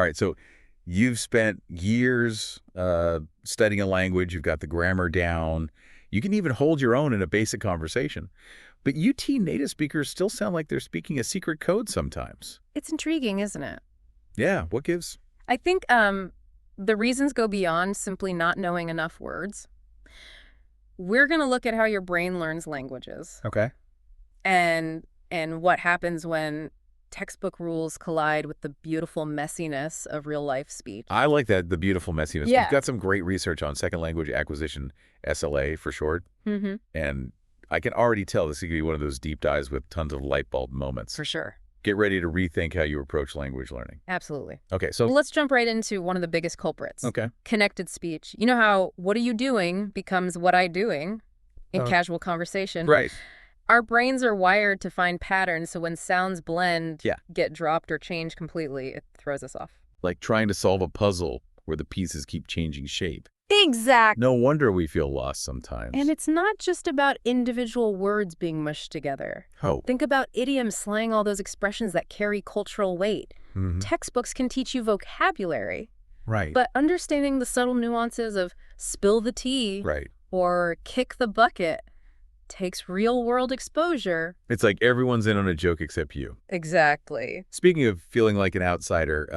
All right, so you've spent years studying a language. You've got the grammar down. You can even hold your own in a basic conversation. But UT native speakers still sound like they're speaking a secret code sometimes. It's intriguing, isn't it? Yeah, what gives? I think the reasons go beyond simply not knowing enough words. We're going to look at how your brain learns languages Okay. and what happens when textbook rules collide with the beautiful messiness of real-life speech. I like that, the beautiful messiness. Yeah. You've got some great research on second language acquisition, SLA for short. Mm-hmm. And I can already tell this is going to be one of those deep dives with tons of light bulb moments. For sure. Get ready to rethink how you approach language learning. Absolutely. Okay, so... Well, let's jump right into one of the biggest culprits. Okay. Connected speech. You know how what are you doing becomes what I doing in casual conversation. Right. Our brains are wired to find patterns, so when sounds blend, Yeah. get dropped or change completely, it throws us off. Like trying to solve a puzzle where the pieces keep changing shape. Exactly. No wonder we feel lost sometimes. And it's not just about individual words being mushed together. Oh. Think about idioms, slang, all those expressions that carry cultural weight. Mm-hmm. Textbooks can teach you vocabulary. Right. But understanding the subtle nuances of spill the tea Right. or kick the bucket takes real-world exposure. It's like everyone's in on a joke except you. Exactly. Speaking of feeling like an outsider,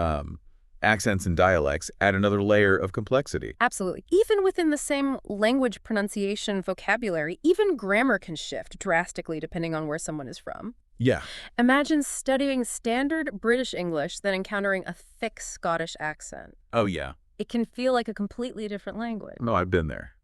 accents and dialects add another layer of complexity. Absolutely. Even within the same language pronunciation vocabulary, even grammar can shift drastically depending on where someone is from. Yeah. Imagine studying standard British English, then encountering a thick Scottish accent. Oh, yeah. It can feel like a completely different language. No, I've been there.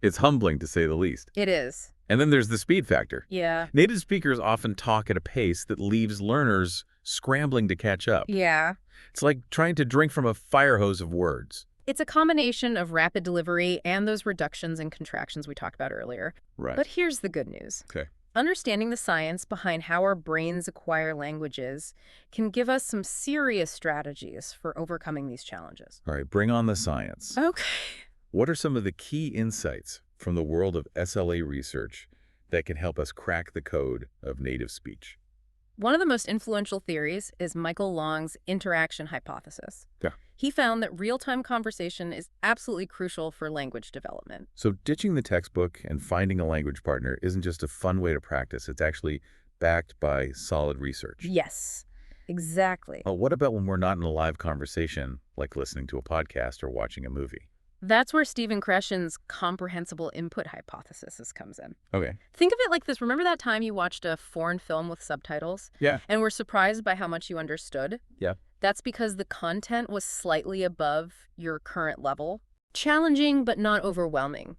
It's humbling, to say the least. It is. And then there's the speed factor. Yeah. Native speakers often talk at a pace that leaves learners scrambling to catch up. Yeah. It's like trying to drink from a fire hose of words. It's a combination of rapid delivery and those reductions and contractions we talked about earlier. Right. But here's the good news. Okay. Understanding the science behind how our brains acquire languages can give us some serious strategies for overcoming these challenges. All right, bring on the science. Okay. What are some of the key insights from the world of SLA research that can help us crack the code of native speech? One of the most influential theories is Michael Long's interaction hypothesis. Yeah. He found that real-time conversation is absolutely crucial for language development. So ditching the textbook and finding a language partner isn't just a fun way to practice. It's actually backed by solid research. Yes, exactly. Well, what about when we're not in a live conversation, like listening to a podcast or watching a movie? That's where Stephen Krashen's comprehensible input hypothesis comes in. Okay. Think of it like this. Remember that time you watched a foreign film with subtitles? Yeah. And were surprised by how much you understood? Yeah. That's because the content was slightly above your current level. Challenging, but not overwhelming.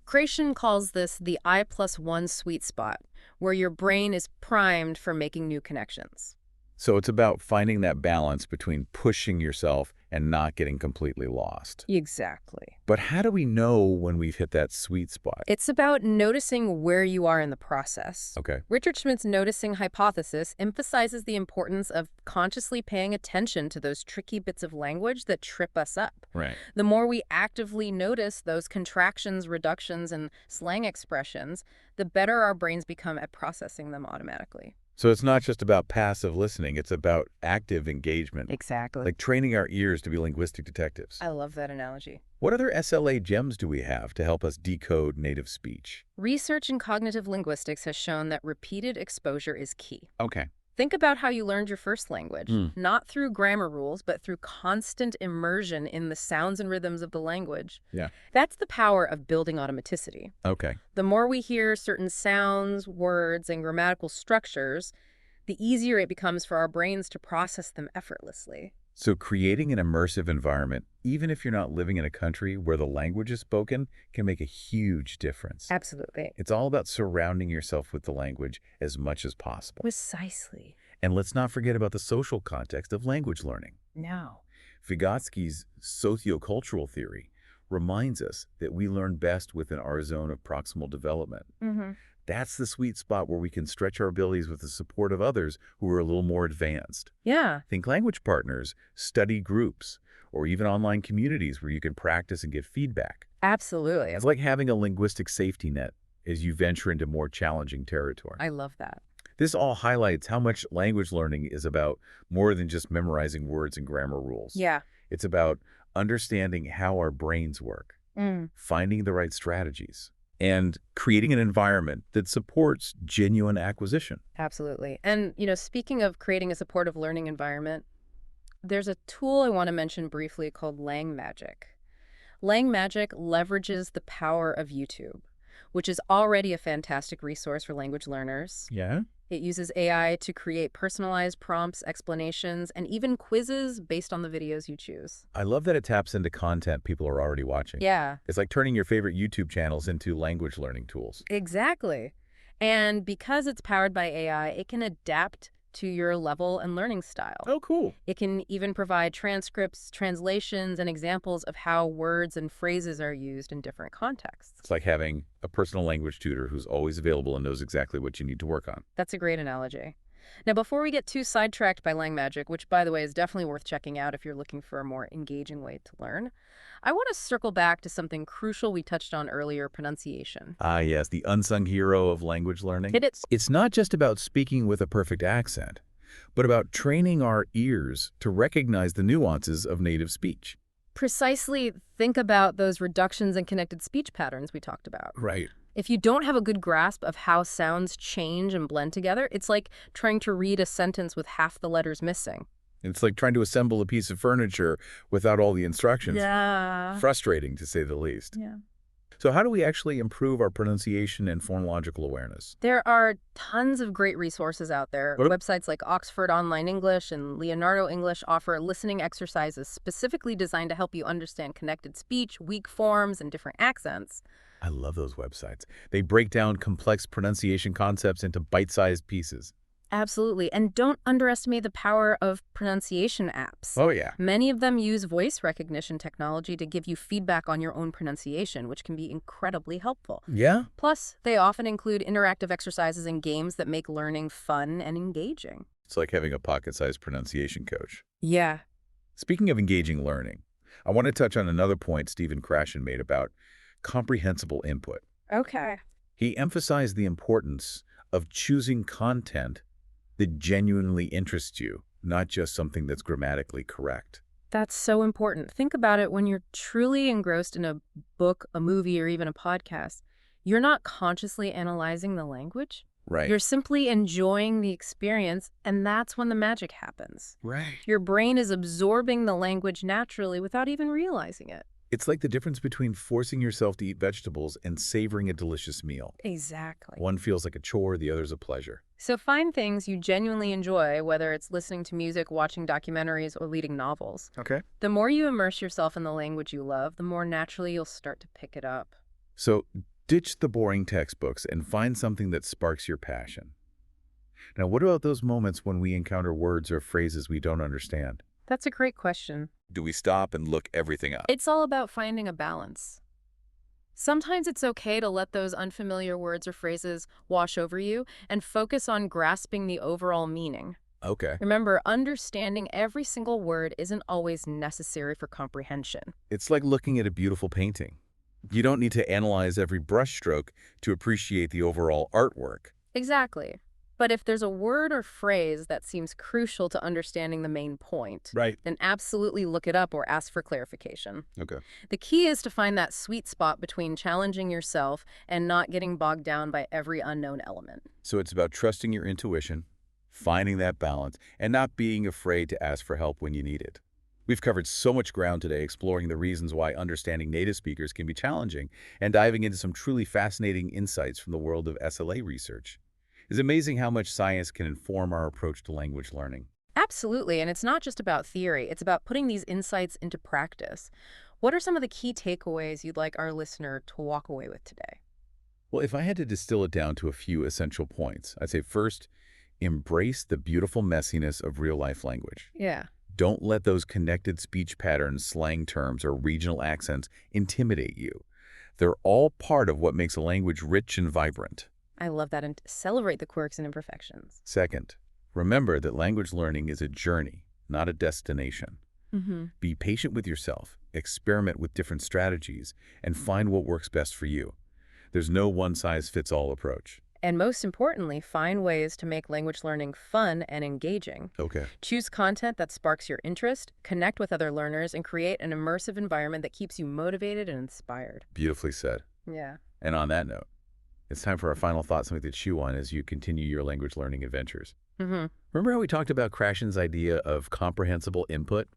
Krashen calls this the I+1 sweet spot, where your brain is primed for making new connections. So it's about finding that balance between pushing yourself and not getting completely lost. Exactly. But how do we know when we've hit that sweet spot? It's about noticing where you are in the process. Okay. Richard Schmidt's noticing hypothesis emphasizes the importance of consciously paying attention to those tricky bits of language that trip us up. Right. The more we actively notice those contractions, reductions, and slang expressions, the better our brains become at processing them automatically. So it's not just about passive listening, it's about active engagement. Exactly. Like training our ears to be linguistic detectives. I love that analogy. What other SLA gems do we have to help us decode native speech? Research in cognitive linguistics has shown that repeated exposure is key. Okay. Think about how you learned your first language, not through grammar rules, but through constant immersion in the sounds and rhythms of the language. Yeah. That's the power of building automaticity. Okay. The more we hear certain sounds, words, and grammatical structures, the easier it becomes for our brains to process them effortlessly. So creating an immersive environment, even if you're not living in a country where the language is spoken, can make a huge difference. Absolutely. It's all about surrounding yourself with the language as much as possible. Precisely. And let's not forget about the social context of language learning. No. Vygotsky's sociocultural theory reminds us that we learn best within our zone of proximal development. That's the sweet spot where we can stretch our abilities with the support of others who are a little more advanced. Yeah. Think language partners, study groups, or even online communities where you can practice and get feedback. Absolutely. It's like having a linguistic safety net as you venture into more challenging territory. I love that. This all highlights how much language learning is about more than just memorizing words and grammar rules. Yeah. It's about understanding how our brains work, finding the right strategies, and creating an environment that supports genuine acquisition. Absolutely. And, speaking of creating a supportive learning environment, there's a tool I want to mention briefly called Lang Magic. Lang Magic leverages the power of YouTube, which is already a fantastic resource for language learners. Yeah? It uses AI to create personalized prompts, explanations, and even quizzes based on the videos you choose. I love that it taps into content people are already watching. Yeah, It's like turning your favorite YouTube channels into language learning tools. exactly. And because it's powered by AI, it can adapt to your level and learning style. Oh, cool. It can even provide transcripts, translations, and examples of how words and phrases are used in different contexts. It's like having a personal language tutor who's always available and knows exactly what you need to work on. That's a great analogy. Now, before we get too sidetracked by Lang Magic, which, by the way, is definitely worth checking out if you're looking for a more engaging way to learn, I want to circle back to something crucial we touched on earlier, pronunciation. Ah, yes, the unsung hero of language learning. Hit it. It's not just about speaking with a perfect accent, but about training our ears to recognize the nuances of native speech. Precisely, think about those reductions and connected speech patterns we talked about. Right. If you don't have a good grasp of how sounds change and blend together, it's like trying to read a sentence with half the letters missing. It's like trying to assemble a piece of furniture without all the instructions. Yeah. Frustrating, to say the least. Yeah. So how do we actually improve our pronunciation and phonological awareness? There are tons of great resources out there. What- Websites like Oxford Online English and Leonardo English offer listening exercises specifically designed to help you understand connected speech, weak forms, and different accents. I love those websites. They break down complex pronunciation concepts into bite-sized pieces. Absolutely. And don't underestimate the power of pronunciation apps. Oh, yeah. Many of them use voice recognition technology to give you feedback on your own pronunciation, which can be incredibly helpful. Yeah? Plus, they often include interactive exercises and games that make learning fun and engaging. It's like having a pocket-sized pronunciation coach. Yeah. Speaking of engaging learning, I want to touch on another point Stephen Krashen made about comprehensible input. Okay. He emphasized the importance of choosing content that genuinely interests you, not just something that's grammatically correct. That's so important. Think about it when you're truly engrossed in a book, a movie, or even a podcast. You're not consciously analyzing the language. Right. You're simply enjoying the experience, and that's when the magic happens. Right. Your brain is absorbing the language naturally without even realizing it. It's like the difference between forcing yourself to eat vegetables and savoring a delicious meal. Exactly. One feels like a chore, the other's a pleasure. So find things you genuinely enjoy, whether it's listening to music, watching documentaries, or reading novels. Okay. The more you immerse yourself in the language you love, the more naturally you'll start to pick it up. So ditch the boring textbooks and find something that sparks your passion. Now, what about those moments when we encounter words or phrases we don't understand? That's a great question. Do we stop and look everything up? It's all about finding a balance. Sometimes it's okay to let those unfamiliar words or phrases wash over you and focus on grasping the overall meaning. Okay. Remember, understanding every single word isn't always necessary for comprehension. It's like looking at a beautiful painting. You don't need to analyze every brushstroke to appreciate the overall artwork. Exactly. But if there's a word or phrase that seems crucial to understanding the main point, Right. then absolutely look it up or ask for clarification. Okay. The key is to find that sweet spot between challenging yourself and not getting bogged down by every unknown element. So it's about trusting your intuition, finding that balance, and not being afraid to ask for help when you need it. We've covered so much ground today exploring the reasons why understanding native speakers can be challenging and diving into some truly fascinating insights from the world of SLA research. It's amazing how much science can inform our approach to language learning. Absolutely, and it's not just about theory. It's about putting these insights into practice. What are some of the key takeaways you'd like our listener to walk away with today? Well, if I had to distill it down to a few essential points, I'd say first, embrace the beautiful messiness of real-life language. Yeah. Don't let those connected speech patterns, slang terms, or regional accents intimidate you. They're all part of what makes a language rich and vibrant. I love that, and celebrate the quirks and imperfections. Second, remember that language learning is a journey, not a destination. Be patient with yourself, experiment with different strategies, and find what works best for you. There's no one-size-fits-all approach. And most importantly, find ways to make language learning fun and engaging. Okay. Choose content that sparks your interest, connect with other learners, and create an immersive environment that keeps you motivated and inspired. Beautifully said. Yeah. And on that note, it's time for our final thought, something to chew on as you continue your language learning adventures. Remember how we talked about Krashen's idea of comprehensible input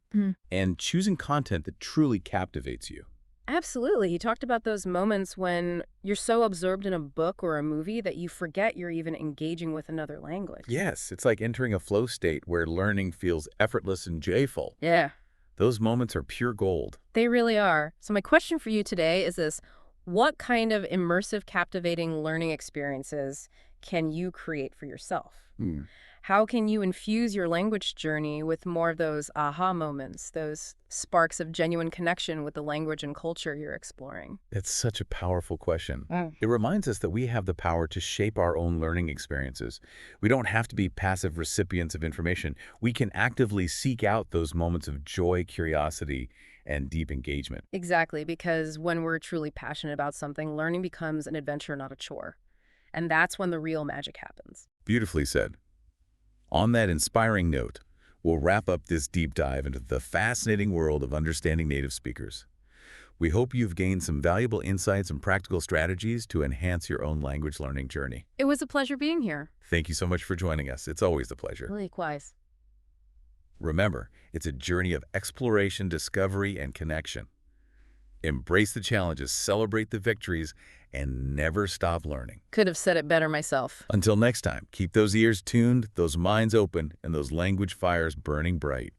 and choosing content that truly captivates you? Absolutely. He talked about those moments when you're so absorbed in a book or a movie that you forget you're even engaging with another language. Yes, it's like entering a flow state where learning feels effortless and joyful. Yeah, Those moments are pure gold. they really are. So my question for you today is this: what kind of immersive, captivating learning experiences can you create for yourself? How can you infuse your language journey with more of those aha moments, those sparks of genuine connection with the language and culture you're exploring? It's such a powerful question. Mm. It reminds us that we have the power to shape our own learning experiences. We don't have to be passive recipients of information. We can actively seek out those moments of joy, curiosity, and deep engagement. Exactly, because when we're truly passionate about something, learning becomes an adventure, not a chore. And that's when the real magic happens. Beautifully said. On that inspiring note, we'll wrap up this deep dive into the fascinating world of understanding native speakers. We hope you've gained some valuable insights and practical strategies to enhance your own language learning journey. It was a pleasure being here. Thank you so much for joining us. It's always a pleasure. Likewise. Remember, it's a journey of exploration, discovery, and connection. Embrace the challenges, celebrate the victories, and never stop learning. Could have said it better myself. Until next time, keep those ears tuned, those minds open, and those language fires burning bright.